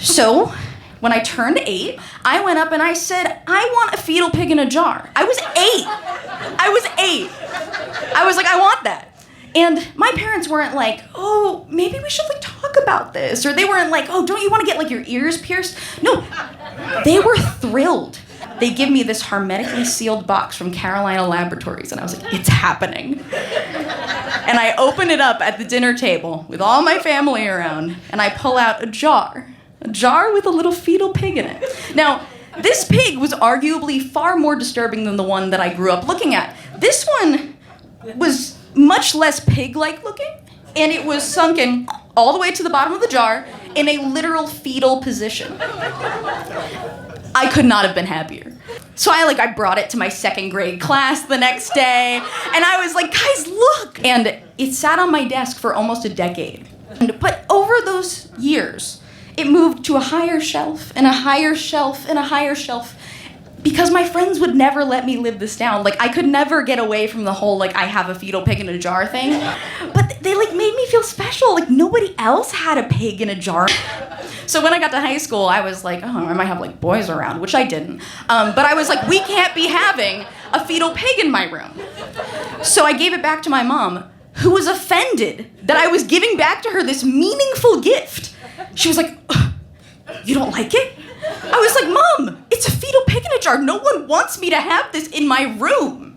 So, when I turned 8, I went up and I said, I want a fetal pig in a jar. I was 8. I was like, I want that. And my parents weren't like, oh, maybe we should like talk about this. Or they weren't like, oh, don't you want to get like your ears pierced? No, they were thrilled. They give me this hermetically sealed box from Carolina Laboratories, and I was like, it's happening. And I open it up at the dinner table with all my family around, and I pull out a jar with a little fetal pig in it. Now, this pig was arguably far more disturbing than the one that I grew up looking at. This one was much less pig-like looking, and it was sunken all the way to the bottom of the jar in a literal fetal position. I could not have been happier. So I brought it to my 2nd grade class the next day, and I was like, guys, look! And it sat on my desk for almost a decade. But over those years, it moved to a higher shelf, and a higher shelf, and a higher shelf, because my friends would never let me live this down. Like, I could never get away from the whole, like, I have a fetal pig in a jar thing. But they, like, made me feel special. Like, nobody else had a pig in a jar. So when I got to high school, I was like, oh, I might have, like, boys around, which I didn't. But I was like, we can't be having a fetal pig in my room. So I gave it back to my mom, who was offended that I was giving back to her this meaningful gift. She was like, you don't like it? I was like, Mom, it's a fetal pig in a jar. No one wants me to have this in my room.